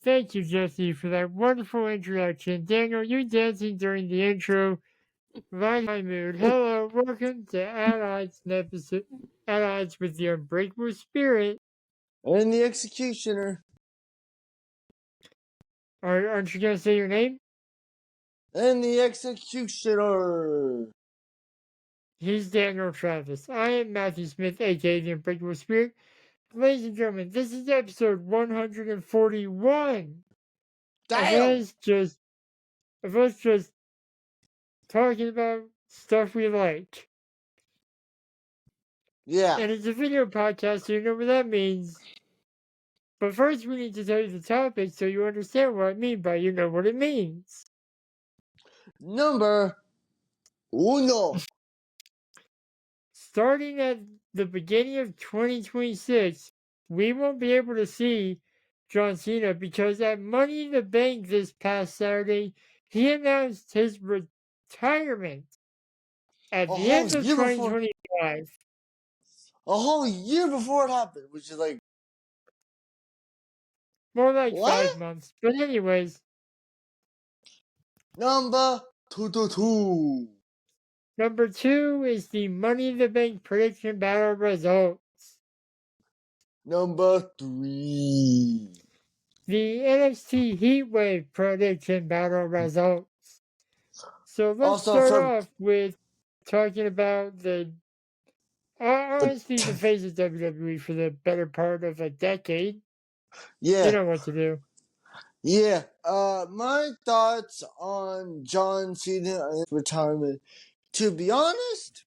Thank you, Jesse, for that wonderful introduction. Daniel, you dancing during the intro lighten my mood. Hello, welcome to At Odds with the Unbreakable Spirit. And the Executioner. Aren't you gonna say your name? And the Executioner. He's Daniel Travis. I am Matthew Smith, aka the Unbreakable Spirit. Ladies and gentlemen, this is episode 141 Damn! of us just talking about stuff we like. Yeah. And it's a video podcast, so you know what that means. But first, we need to tell you the topic so you understand what I mean by you know what it means. Number uno. Starting at the beginning of 2026, we won't be able to see John Cena because at Money in the Bank this past Saturday, he announced his retirement at the end of 2025. A whole year before it happened, which is like... More like what? 5 months. But anyways. Number two. Number 2 is the Money in the Bank prediction battle results. Number 3. The NXT Heatwave prediction battle results. So let's start off with talking about the honestly the face of WWE for the better part of a decade. Yeah. You know what to do. Yeah. My thoughts on John Cena and his retirement. To be honest,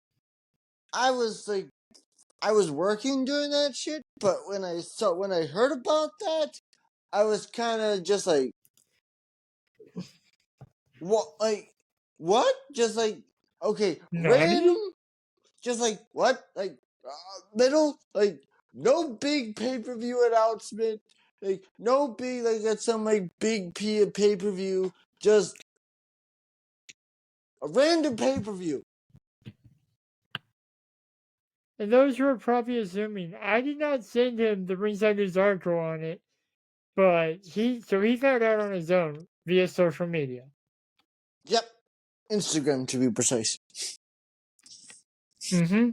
I was working doing that shit, but when I heard about that, I was kind of just like, what? Like, what? Just like, okay, random. Just like, what? Like, little, like, no big pay-per-view announcement. Like, no big, like, at some, like, big pay-per-view. Just a random pay-per-view. And those who are probably assuming, I did not send him the Ringside News article on it, but he found out on his own via social media. Yep. Instagram, to be precise. Mm-hmm.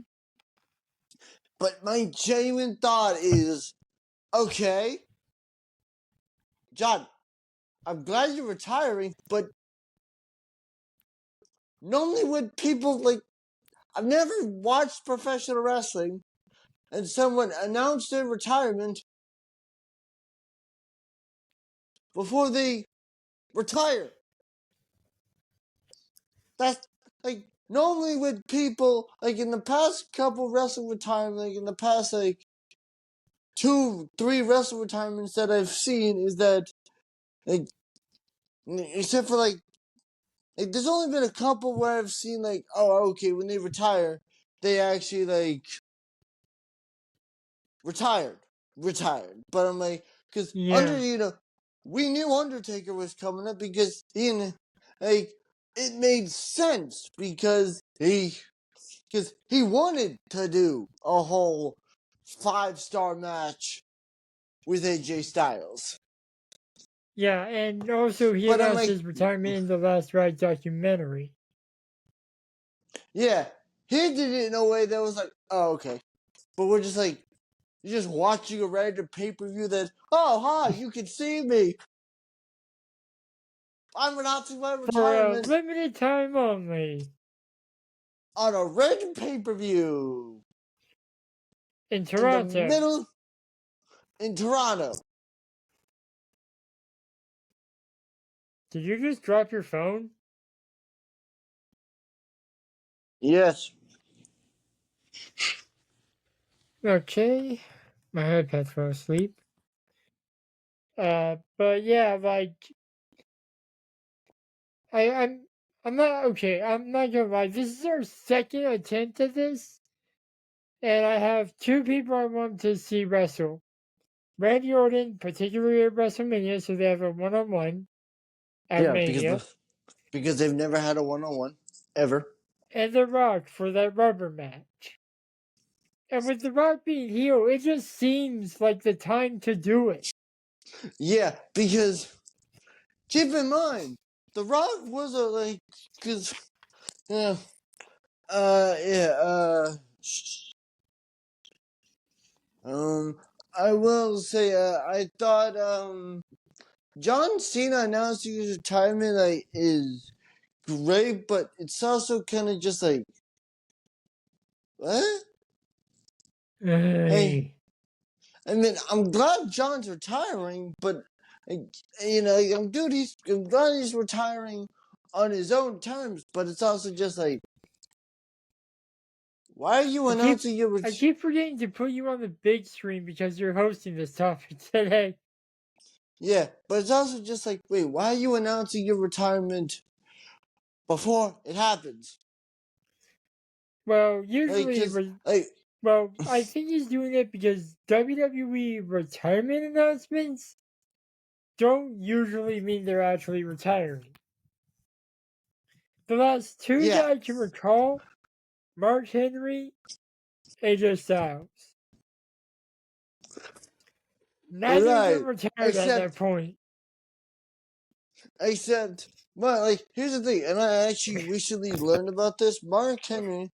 But my genuine thought is, okay, John, I'm glad you're retiring, but normally when people, like, I've never watched professional wrestling and someone announced their retirement before they retire. That's, like, normally with people, like, in the past couple wrestling retirements, like, in the past, like, 2-3 wrestling retirements that I've seen is that, like, except for, like, there's only been a couple where I've seen, like, oh, okay, when they retire, they actually, like, retired. But I'm like, because we knew Undertaker was coming up because like, it made sense because he wanted to do a whole 5-star match with AJ Styles. Yeah, and also he announced his retirement in the Last Ride documentary. Yeah, he did it in a way that was like, oh, okay. But we're just like, you're just watching a random pay-per-view that, oh, hi, you can see me. I'm announcing my retirement. For a limited time only. On a random pay-per-view. In Toronto. In Toronto. Did you just drop your phone? Yes. Okay. My iPad fell asleep. But yeah, like I'm I'm not gonna lie. This is our second attempt at this, and I have two people I want to see wrestle. Randy Orton, particularly at WrestleMania, so they have a one-on-one at Yeah, Mania. because they've never had a one-on-one ever. And The Rock for that rubber match. And with The Rock being heel, it just seems like the time to do it. Yeah, because keep in mind, The Rock was I will say, I thought, John Cena announcing his retirement, is great, but it's also kind of just like, what? Hey, I mean, I'm glad John's retiring, but I'm glad he's retiring on his own terms. But it's also just like, why are you announcing your? I keep forgetting to put you on the big screen because you're hosting this topic today. Yeah, but it's also just like, wait, why are you announcing your retirement before it happens? Well, usually, I think he's doing it because WWE retirement announcements don't usually mean they're actually retiring. The last two that I can recall, Mark Henry, AJ Styles. Neither of them retired at that point. Well, here's the thing, and I actually recently learned about this. Mark Henry,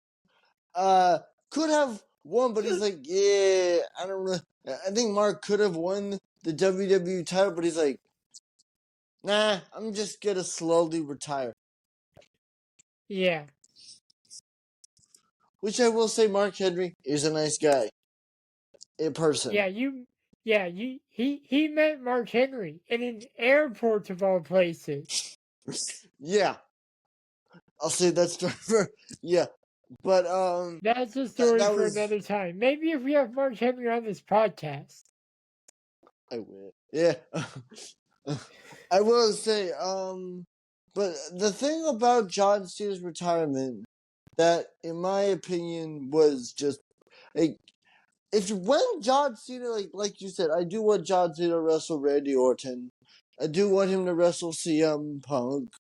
could have won, but he's like, yeah, I don't really. I think Mark could have won the WWE title, but he's like, nah, I'm just gonna slowly retire. Yeah. Which I will say, Mark Henry is a nice guy in person. He met Mark Henry in an airport of all places. Yeah. I'll say that's for yeah. But that's a story for another time. Maybe if we have Mark Henry on this podcast. I will. Yeah. I will say, but the thing about John Cena's retirement that, in my opinion, was just like, when John Cena, like you said, I do want John Cena to wrestle Randy Orton. I do want him to wrestle CM Punk.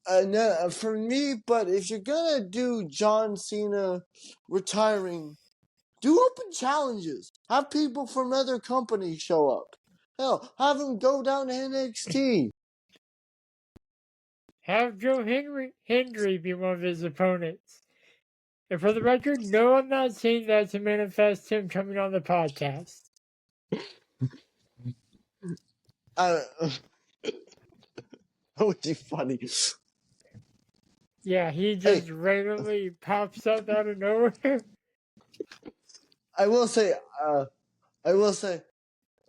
For me, but if you're gonna do John Cena retiring, do open challenges. Have people from other companies show up. Hell, have him go down to NXT. Have Joe Hendry be one of his opponents. And for the record, no, I'm not saying that to manifest him coming on the podcast. That would be funny. Yeah, he just randomly pops up out of nowhere. I will say, I'm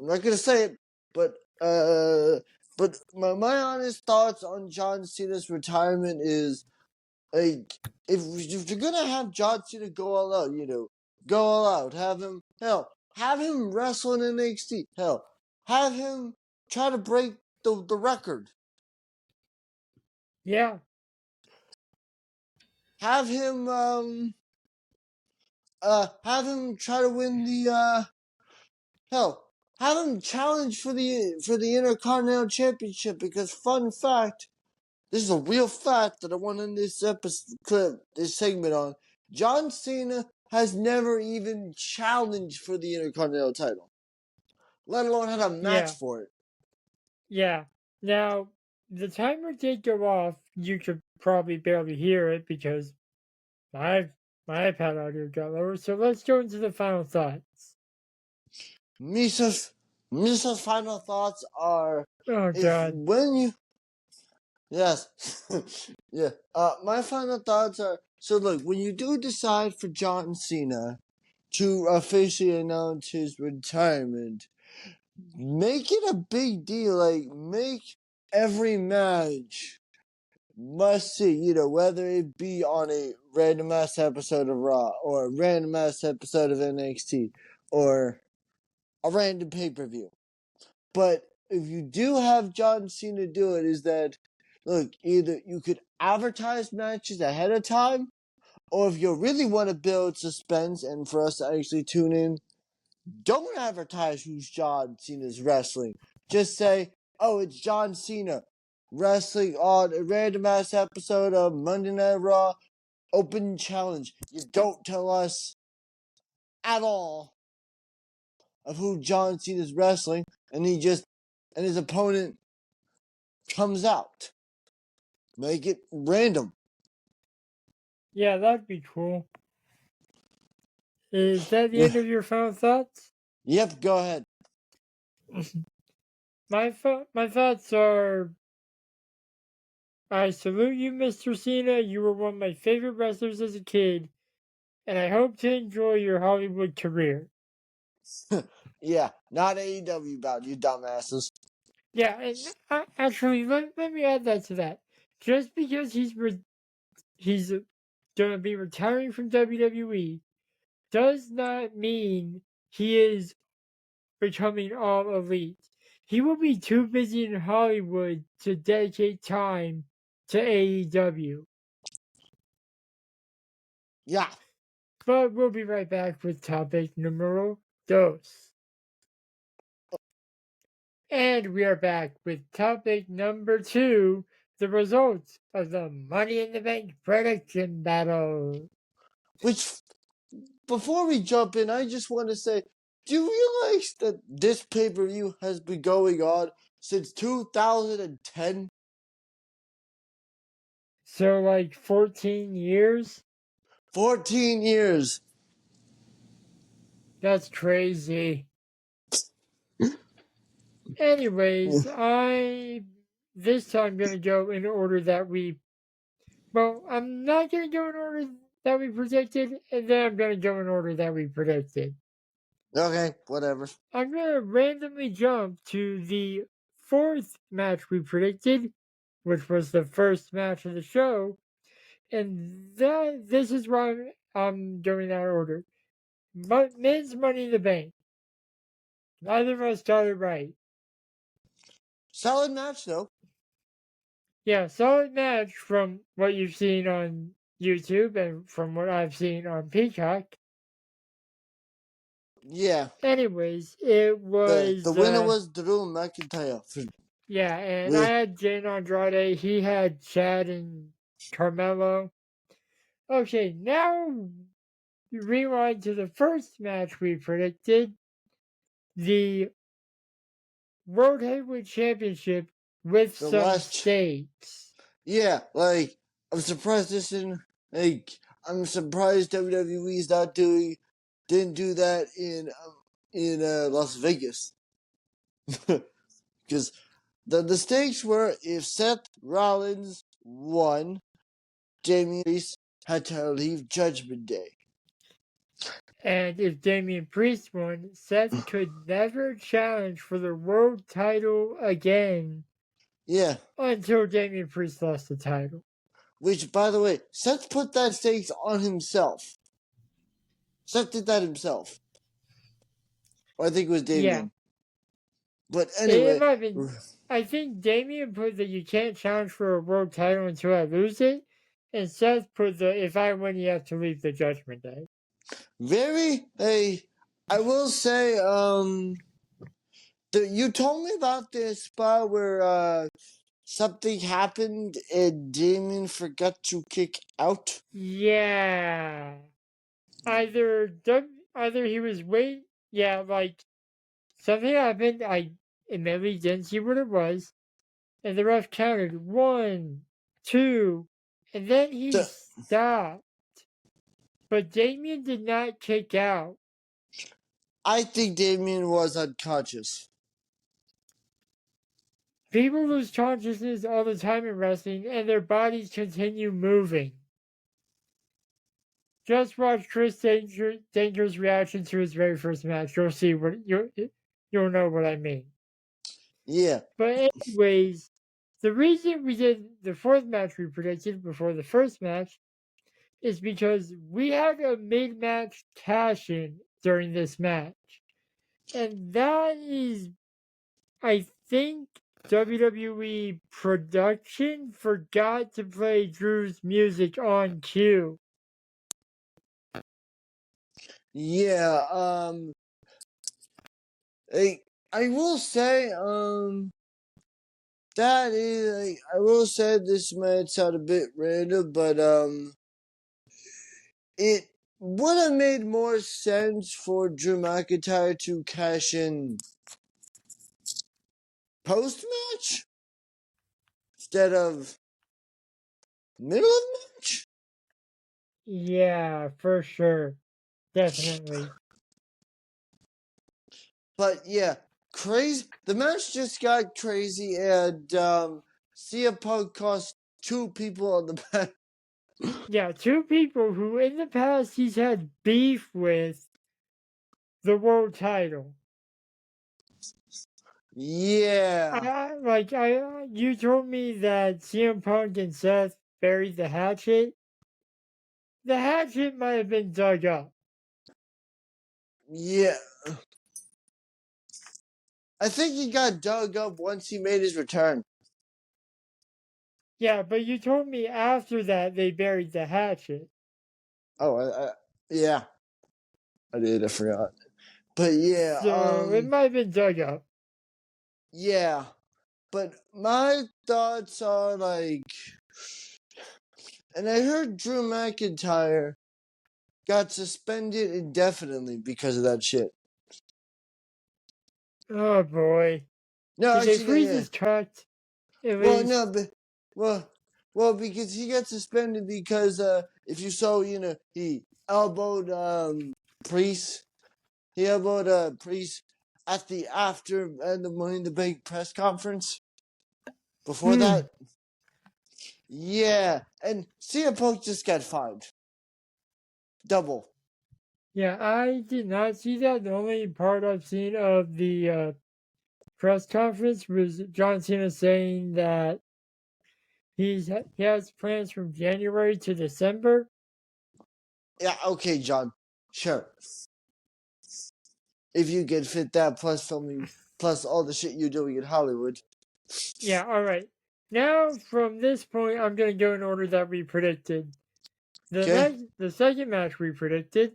not gonna say it, but my honest thoughts on John Cena's retirement is, like, if you're gonna have John Cena go all out, go all out. Have him wrestle in NXT. Hell, have him try to break the record. Yeah. Have him try to win the have him challenge for the Intercontinental Championship, because, fun fact, this is a real fact that I want in this segment on. John Cena has never even challenged for the Intercontinental title, let alone had a match for it. Yeah. Now, the timer did go off. You could probably barely hear it because my iPad audio got lower. So let's go into the final thoughts. Misa's final thoughts are, oh God, yes, yeah. My final thoughts are, so look, when you do decide for John Cena to officially announce his retirement, make it a big deal. Like, make every match must see, whether it be on a random ass episode of Raw, or a random ass episode of NXT, or a random pay-per-view. But if you do have John Cena do it, is that look, either you could advertise matches ahead of time, or if you really want to build suspense and for us to actually tune in, don't advertise who's John Cena's wrestling. Just say, oh, it's John Cena wrestling on a random ass episode of Monday Night Raw Open Challenge. You don't tell us at all of who John Cena's wrestling, and his opponent comes out. Make it random. Yeah, that'd be cool. Is that the end of your final thoughts? Yep, go ahead. My thoughts are, I salute you, Mr. Cena. You were one of my favorite wrestlers as a kid, and I hope to enjoy your Hollywood career. Yeah, not AEW bout, you dumbasses. Yeah, and actually, let me add that to that. Just because he's going to be retiring from WWE does not mean he is becoming all elite. He will be too busy in Hollywood to dedicate time to AEW. Yeah. But we'll be right back with topic numero dos. And we are back with topic number 2, the results of the Money in the Bank prediction battle. Which, before we jump in, I just want to say, do you realize that this pay-per-view has been going on since 2010? So, like 14 years? 14 years. That's crazy. Anyways, this time gonna go in order that I'm not gonna go in order that we predicted, and then I'm gonna go in order that we predicted. Okay, whatever. I'm gonna randomly jump to the 4th match we predicted, which was the first match of the show, and this is why I'm doing that order. Men's Money in the Bank. Neither of us got it right. Solid match, though. Yeah, solid match from what you've seen on YouTube and from what I've seen on Peacock. Yeah. Anyways, it was the winner was Drew McIntyre. Yeah, and I had Jane Andrade. He had Chad and Carmelo. Okay, now rewind to the first match we predicted, the World Heavyweight Championship with some stakes. Yeah, like I'm surprised I'm surprised WWE's didn't do that in Las Vegas. Because the stakes were, if Seth Rollins won, Damian Priest had to leave Judgment Day. And if Damian Priest won, Seth could never challenge for the world title again. Yeah. Until Damian Priest lost the title. Which, by the way, Seth put that stakes on himself. Seth did that himself. Or I think it was Damian. Yeah. But anyway. I think Damian put that you can't challenge for a world title until I lose it. And Seth put the if I win, you have to leave the Judgment Day. I will say, you told me about this spot where something happened and Damian forgot to kick out. Yeah. Either he was like something happened. I immediately didn't see what it was, and the ref counted 1, 2, and then he stopped. But Damian did not kick out. I think Damian was unconscious. People lose consciousness all the time in wrestling, and their bodies continue moving. Just watch Chris Danger's reaction to his very first match. You'll see you'll know what I mean. Yeah. But anyways, the reason we did the 4th match we predicted before the first match is because we had a mid-match cash-in during this match. And that is, I think, WWE production forgot to play Drew's music on cue. Yeah, I will say, that is, I will say this might sound a bit random, but, it would have made more sense for Drew McIntyre to cash in post-match instead of middle of match. Yeah, for sure. Definitely. But yeah, crazy. The match just got crazy, and CM Punk cost 2 people on the back. Yeah, two people who in the past he's had beef with the world title. Yeah. You told me that CM Punk and Seth buried the hatchet. The hatchet might have been dug up. Yeah. I think he got dug up once he made his return. Yeah, but you told me after that they buried the hatchet. Oh, yeah. I did. I forgot. But yeah, So it might have been dug up. yeah. But my thoughts are like, and I heard Drew McIntyre got suspended indefinitely because of that shit. Oh boy. No, Did they actually, freeze yeah. his cut? At Well, least? no, but because he got suspended because if you saw, he elbowed Priest. He elbowed Priest at the Money in the Bank press conference. Before that, yeah, and CM Punk just got fined. Double. Yeah, I did not see that. The only part I've seen of the press conference was John Cena saying that he has plans from January to December. Yeah, okay, John. Sure. If you can fit that plus filming, plus all the shit you're doing in Hollywood. Yeah, all right. Now from this point, I'm gonna go in order that we predicted. Okay? The second match we predicted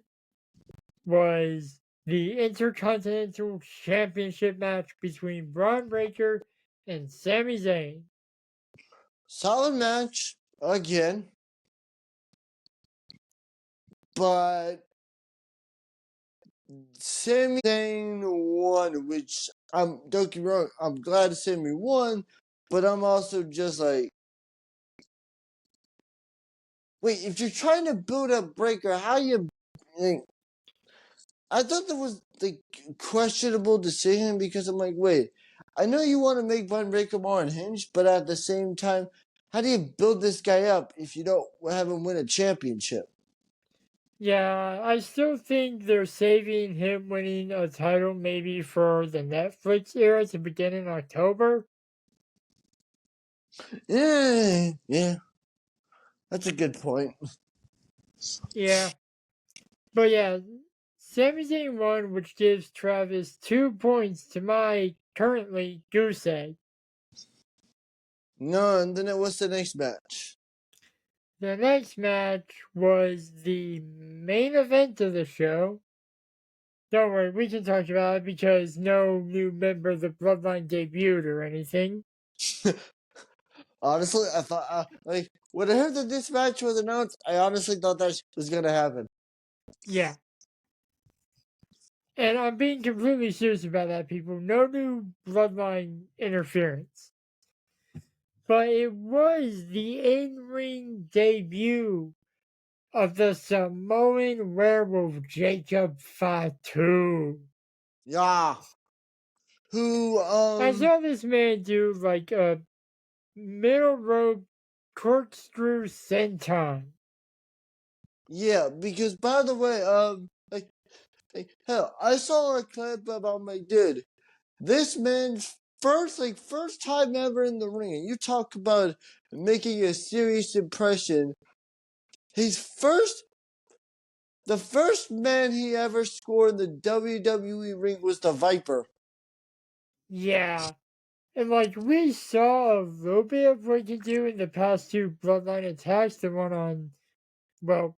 was the Intercontinental Championship match between Braun Breaker and Sami Zayn. Solid match, again. But Sami Zayn won, which don't get me wrong, I'm glad Sami won, but I'm also just like, wait, if you're trying to build up Breaker, how you like, I thought that was the questionable decision because I'm like, wait, I know you want to make Braun Breaker more unhinged, but at the same time, how do you build this guy up if you don't have him win a championship? Yeah, I still think they're saving him winning a title maybe for the Netflix era to begin in October. Yeah, that's a good point. Yeah, but yeah, Sami Zayn won, which gives Travis 2 points to my currently goose egg. No, and then what's the next match? The next match was the main event of the show. Don't worry, we can talk about it because no new member of the Bloodline debuted or anything. Honestly, I thought, when I heard that this match was announced, I honestly thought that was going to happen. Yeah. And I'm being completely serious about that, people. No new Bloodline interference. But it was the in-ring debut of the Samoan werewolf Jacob Fatu. Yeah. Who, I saw this man do like a middle rope corkscrew senton. Yeah, because by the way, hell, I saw a clip about my dude. This man's first time ever in the ring, and you talk about making a serious impression. The first man he ever scored in the WWE ring was the Viper. Yeah. And like we saw a little bit of what you do in the past two Bloodline attacks, the one on, well,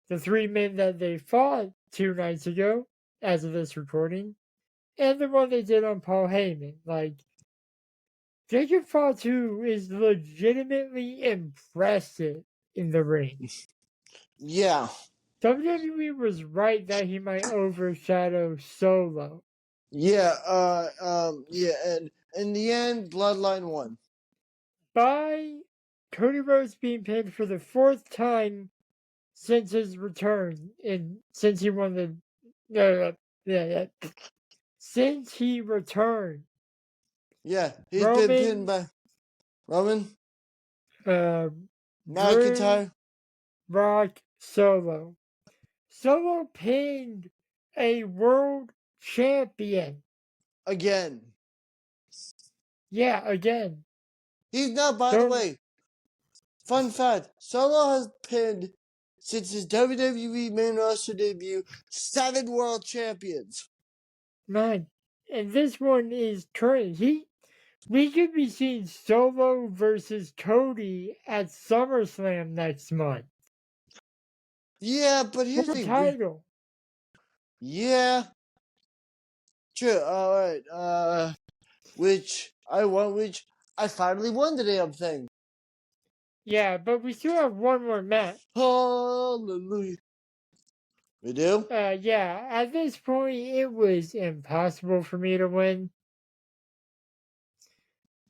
the three men that they fought 2 nights ago, as of this recording, and the one they did on Paul Heyman. Like, Jacob Fatu is legitimately impressive in the ring. Yeah. WWE was right that he might overshadow Solo. Yeah, yeah, and in the end, Bloodline won. By Cody Rhodes being pinned for the fourth time since his return, and since he won since he returned. Yeah, he's been pinned by Roman, McIntyre, Rock, Solo. Solo pinned a world champion. again. Yeah, again. He's now, by the way, fun fact, Solo has pinned, since his WWE main roster debut, 7 world champions. Man, and this one is current. We could be seeing Solo versus Cody at SummerSlam next month. Yeah, but here's the title. Yeah. True. Alright. Which I finally won the damn thing. Yeah, but we still have one more match. Hallelujah. We do? Yeah, at this point, it was impossible for me to win.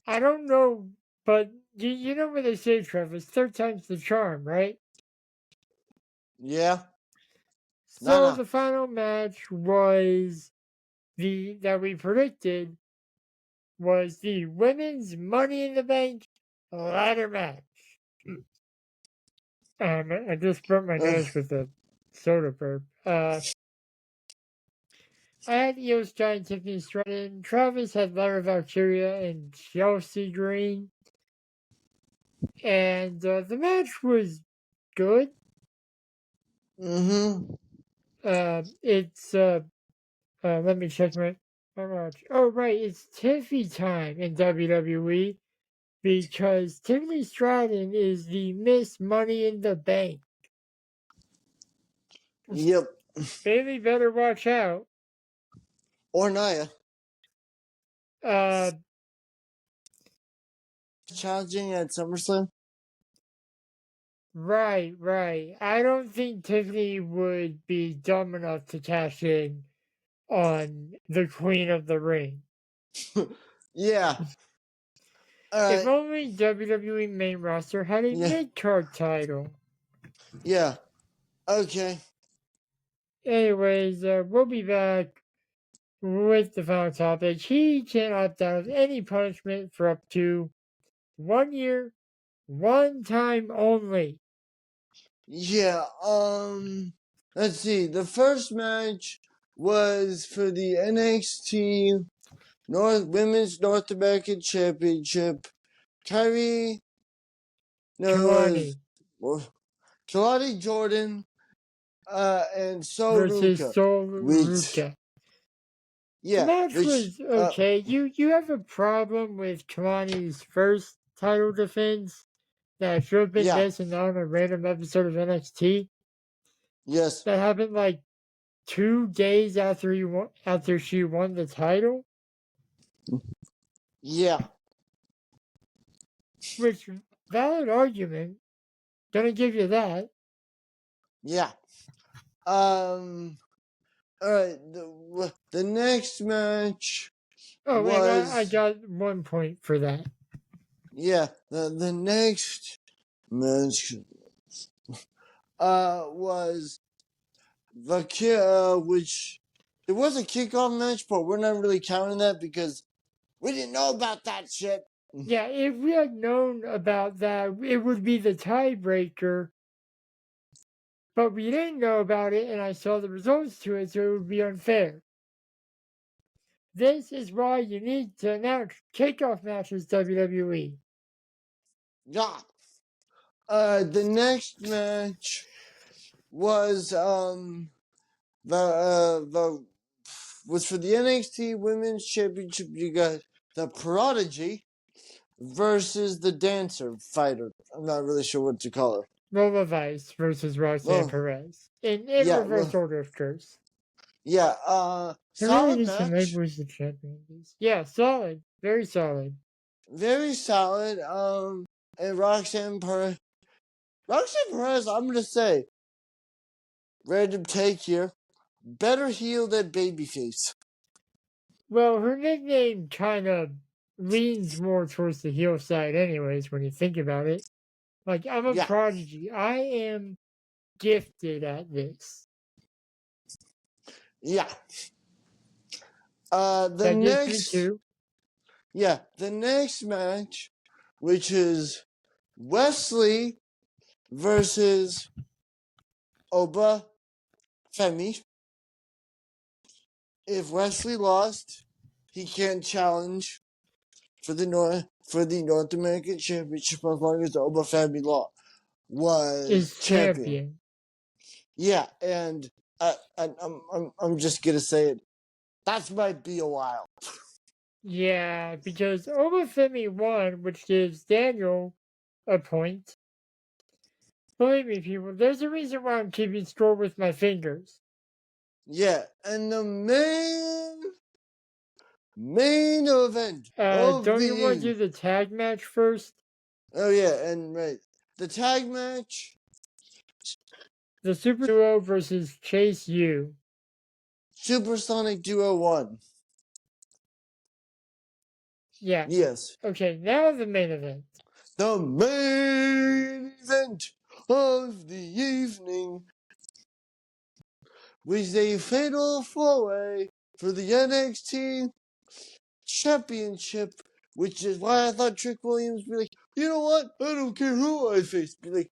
I don't know, but you know what they say, Travis, third time's the charm, right? Yeah. So the final match was that we predicted was the women's Money in the Bank ladder match. I just burnt my nose with the soda burp. I had Io Sky and Tiffany Stratton. Travis had Lara Valkyria and Chelsea Green. And the match was good. Mm-hmm. It's let me check my watch. Oh right, it's Tiffy time in WWE because Tiffany Stratton is the Miss Money in the Bank. Yep. Bailey better watch out. Or Nia. Challenging at SummerSlam? Right. I don't think Tiffany would be dumb enough to cash in on the Queen of the Ring. Yeah. If only WWE main roster had a mid-card title. Yeah. Okay. Anyways, we'll be back with the final topic. He can opt out of any punishment for up to 1 year, 1 time only. Yeah, let's see. The first match was for the NXT Women's North American Championship. Kelani Jordan, and versus Ruka. Yeah, the match was okay. You have a problem with Kelani's first title defense that should have been this and not on a random episode of NXT. Yes. That happened like 2 days after she won the title. Yeah. Which, valid argument. Gonna give you that. Yeah. Alright, the next match. Oh, wait, I got 1 point for that. Yeah, the next match was which there was a kickoff match, but we're not really counting that because we didn't know about that shit. Yeah, if we had known about that, it would be the tiebreaker. But we didn't know about it, and I saw the results to it, so it would be unfair. This is why you need to announce kickoff matches, WWE. Yeah. The next match was was for the NXT Women's Championship. You got the Prodigy versus the dancer fighter. I'm not really sure what to call her. Lola Vice versus Roxanne Perez. In reverse order, of course. Yeah, solid match. Who's the champion is. Yeah, solid. Very solid. Very solid. And Roxanne Perez, I'm gonna say, random take here, better heel than babyface. Well, her nickname kind of leans more towards the heel side anyways when you think about it. Like, I'm a prodigy. I am gifted at this. Yeah. The next match, which is Wesley versus Oba Femi. If Wesley lost, he can't challenge for the North American Championship as long as Oba Femi was champion. Yeah, and I'm just gonna say it. That might be a while. Yeah, because Obafemi won, which gives Daniel a point. Believe me, people, there's a reason why I'm keeping score with my fingers. Yeah, and the main event. Don't you want to do the tag match first? Oh yeah, and the tag match. The Super Duo versus Chase U. Supersonic Duo 1. Yeah. Yes. Okay, now the main event. The main event of the evening was a fatal four-way for the NXT Championship, which is why I thought Trick Williams would be like, you know what? I don't care who I face. Be like,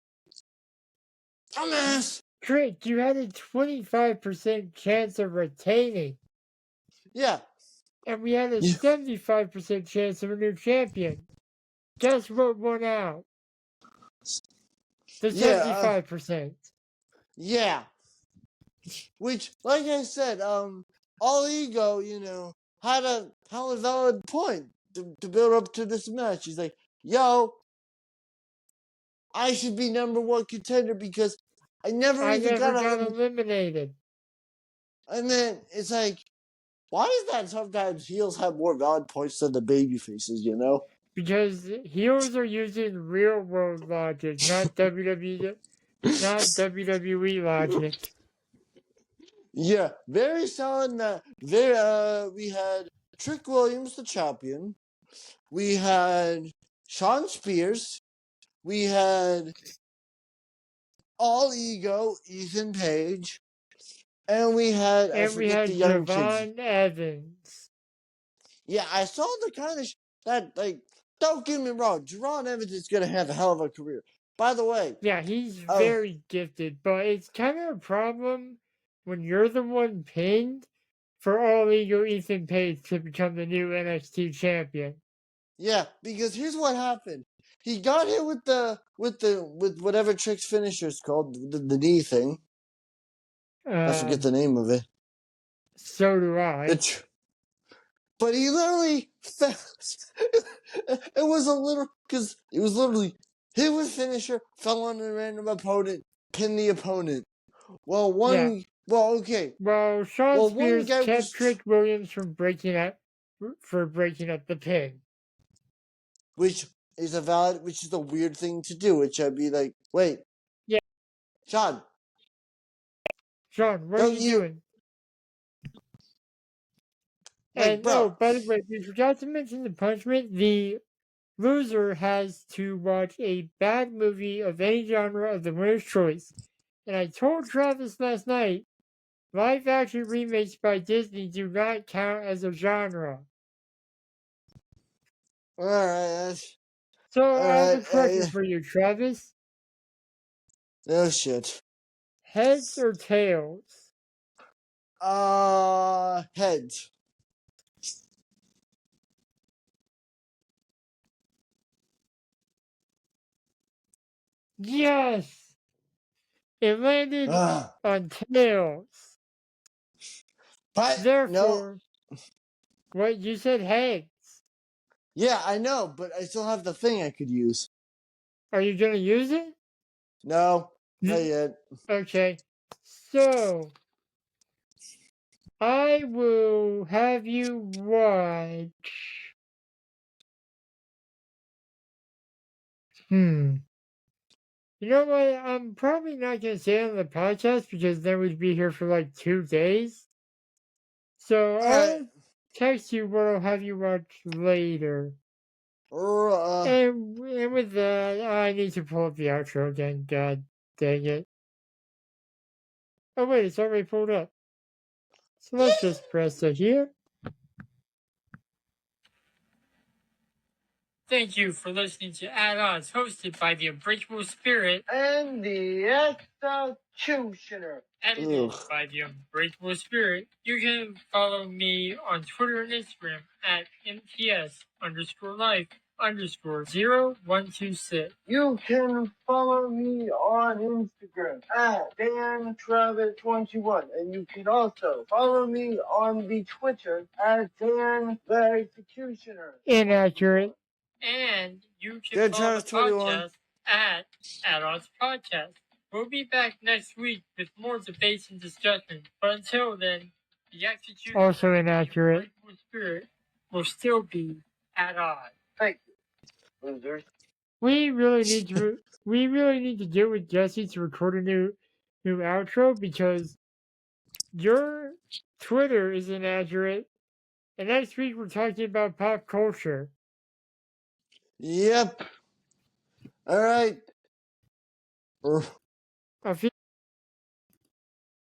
dumbass. Trick, you had a 25% chance of retaining. Yeah. And we had a 75% chance of a new champion. Guess what won out? The 75%. Yeah. Which, like I said, All Ego, had a valid point to build up to this match. He's like, yo, I should be number one contender because I never got eliminated. And then it's like, why is that sometimes heels have more valid points than the baby faces, Because heels are using real world logic, not WWE logic. Yeah, very solid match. We had Trick Williams, the champion. We had Shawn Spears. We had All Ego, Ethan Page. And we had the young Javon Evans. Yeah, I saw the kind of don't get me wrong, Javon Evans is gonna have a hell of a career. By the way, yeah, he's very gifted, but it's kind of a problem when you're the one pinned for All Ego Ethan Page to become the new NXT champion. Yeah, because here's what happened. He got hit with whatever Trick's finisher is called, the knee thing. I forget the name of it. So do I. But he literally fell. It was literally hit with finisher, fell on a random opponent, pinned the opponent. Well, okay. Well, Shawn Spears kept Trick Williams from breaking up the pin. Which is a weird thing to do, which I'd be like, wait. Yeah. Shawn, what are you doing? And by the way, we forgot to mention the punishment. The loser has to watch a bad movie of any genre of the winner's choice. And I told Travis last night, live action remakes by Disney do not count as a genre. Alright. So I have a question for you, Travis. Oh shit. Heads or tails? Heads. Yes! It landed on tails. But therefore, what you said heads. Yeah, I know, but I still have the thing I could use. Are you gonna use it? No, not yet. Okay. So I will have you watch. You know what? I'm probably not gonna say it on the podcast because then we'd be here for like 2 days. So I'll text you what I'll have you watch later. And with that, I need to pull up the outro again. God dang it. Oh wait, it's already pulled up. So let's just press it here. Thank you for listening to Add-Ons, hosted by the Unbreakable Spirit and the Executioner. edited by the Unbreakable Spirit. You can follow me on Twitter and Instagram at MTS_life_0126. You can follow me on Instagram at DanTravis21. And you can also follow me on the Twitter at Dan the Executioner. Inaccurate. And you can follow the 21. podcast at Add-Ons Podcast. We'll be back next week with more debates and discussion. But until then, the execution also inaccurate spirit will still be at odds. Thank you, losers. We really need to get with Jesse to record a new outro because your Twitter is inaccurate. And next week we're talking about pop culture. Yep. All right. A few